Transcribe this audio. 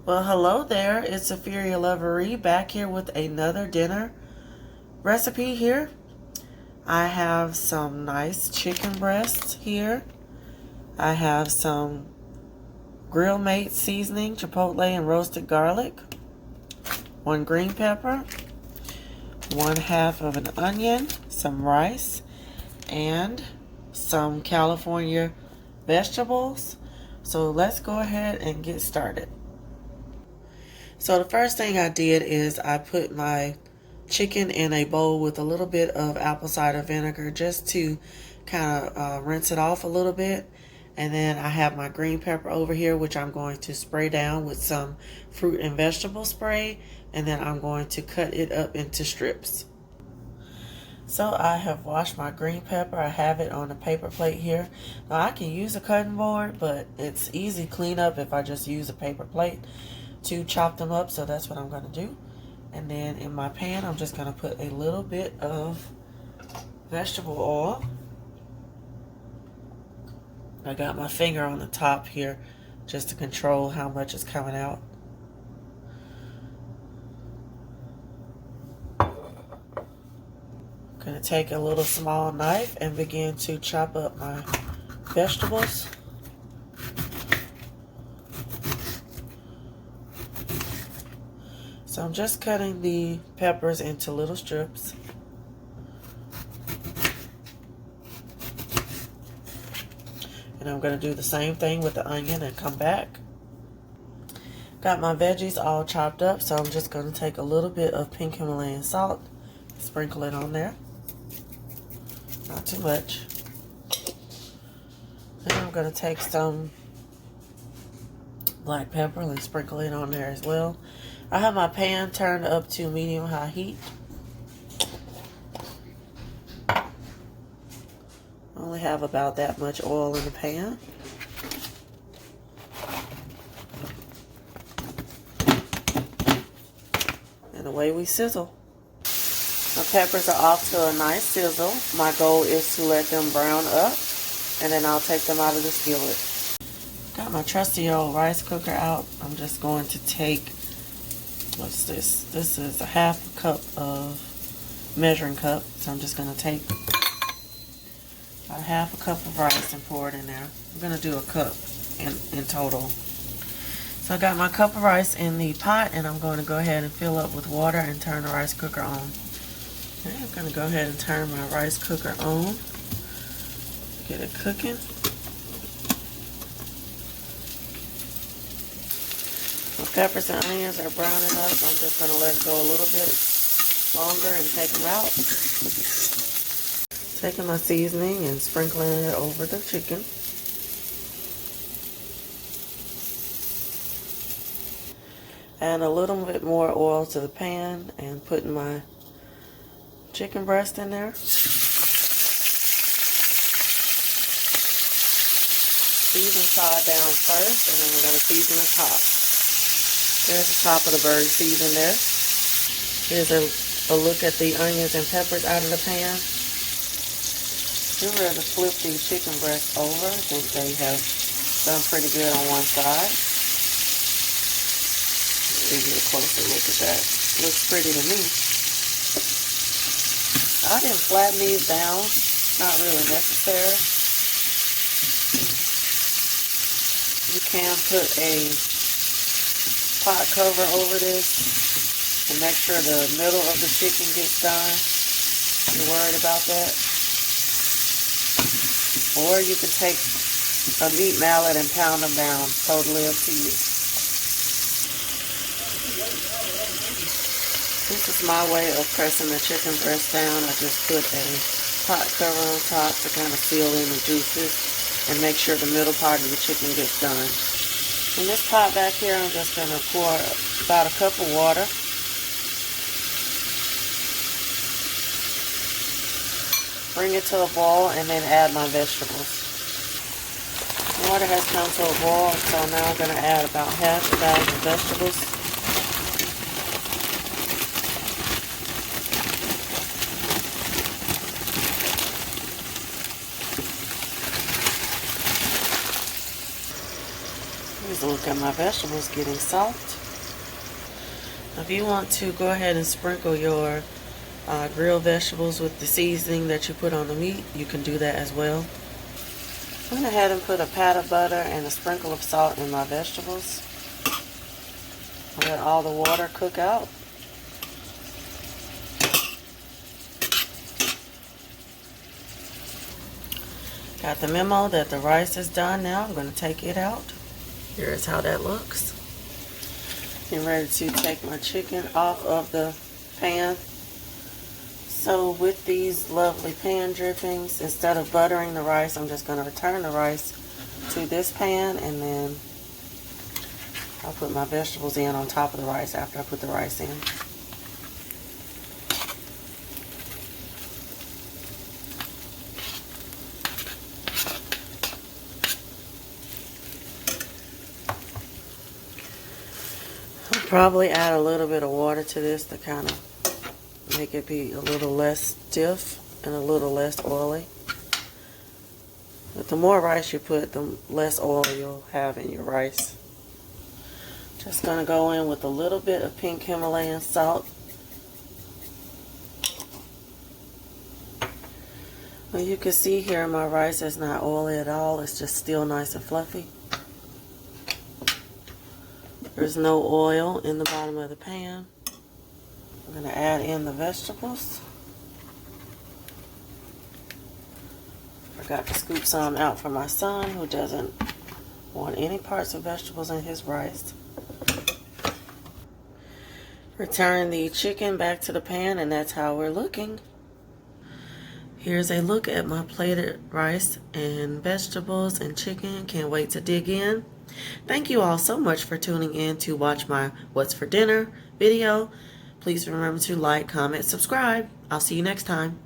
Well, hello there. It's Ophelia Lovery back here with another dinner recipe here. I have some nice chicken breasts here. I have some Grill Mate seasoning, Chipotle and roasted garlic, 1 green pepper, 1/2 of an onion, some rice, and some California vegetables. So let's go ahead and get started. So the first thing I did is I put my chicken in a bowl with a little bit of apple cider vinegar just to kind of rinse it off a little bit. And then I have my green pepper over here, which I'm going to spray down with some fruit and vegetable spray. And then I'm going to cut it up into strips. So I have washed my green pepper. I have it on a paper plate here. Now I can use a cutting board, but it's easy cleanup if I just use a paper plate to chop them up, so that's what I'm going to do. And then in my pan, I'm just going to put a little bit of vegetable oil. I got my finger on the top here just to control how much is coming out. I'm going to take a little small knife and begin to chop up my vegetables. So I'm just cutting the peppers into little strips. And I'm going to do the same thing with the onion and come back. Got my veggies all chopped up, so I'm just going to take a little bit of pink Himalayan salt, sprinkle it on there. Not too much. Then I'm going to take some black pepper and sprinkle it on there as well. I have my pan turned up to medium-high heat. I only have about that much oil in the pan. And away we sizzle. My peppers are off to a nice sizzle. My goal is to let them brown up, and then I'll take them out of the skillet. Got my trusty old rice cooker out. I'm just going to take, what's this? This is a 1/2 cup of measuring cup. So I'm just going to take about 1/2 cup of rice and pour it in there. I'm going to do a cup in total. So I got my cup of rice in the pot, and I'm going to go ahead and fill up with water and turn the rice cooker on. Okay, I'm going to go ahead and turn my rice cooker on. Get it cooking. My peppers and onions are browning up. I'm just going to let it go a little bit longer and take them out. Taking my seasoning and sprinkling it over the chicken. Add a little bit more oil to the pan and putting my chicken breast in there. Season side down first, and then we're going to season the top. There's the top of the bird season there. Here's a look at the onions and peppers out of the pan. I'm ready to flip these chicken breasts over. I think they have done pretty good on one side. Let's give you a closer look at that. Looks pretty to me. I didn't flatten these down. Not really necessary. You can put a pot cover over this and make sure the middle of the chicken gets done. You're worried about that. Or you can take a meat mallet and pound them down. Totally up to you. This is my way of pressing the chicken breast down. I just put a pot cover on top to kind of seal in the juices and make sure the middle part of the chicken gets done. In this pot back here, I'm just going to pour about a cup of water. Bring it to a boil and then add my vegetables. The water has come to a boil, so now I'm going to add about 1/2 bag of vegetables. a look at my vegetables getting soft. If you want to go ahead and sprinkle your grilled vegetables with the seasoning that you put on the meat, you can do that as well. I went ahead and put a pat of butter and a sprinkle of salt in my vegetables. Let all the water cook out. Got the memo that the rice is done now. I'm going to take it out. Here's how that looks. Getting ready to take my chicken off of the pan. So with these lovely pan drippings, instead of buttering the rice, I'm just going to return the rice to this pan, and then I'll put my vegetables in on top of the rice after I put the rice in. I'll probably add a little bit of water to this to kind of make it be a little less stiff and a little less oily. But the more rice you put, the less oil you'll have in your rice. Just going to go in with a little bit of pink Himalayan salt. Well, you can see here my rice is not oily at all. It's just still nice and fluffy. There's no oil in the bottom of the pan. I'm going to add in the vegetables. Forgot to scoop some out for my son who doesn't want any parts of vegetables in his rice. Return the chicken back to the pan, and that's how we're looking. Here's a look at my plated rice and vegetables and chicken. Can't wait to dig in. Thank you all so much for tuning in to watch my What's for Dinner video. Please remember to like, comment, subscribe. I'll see you next time.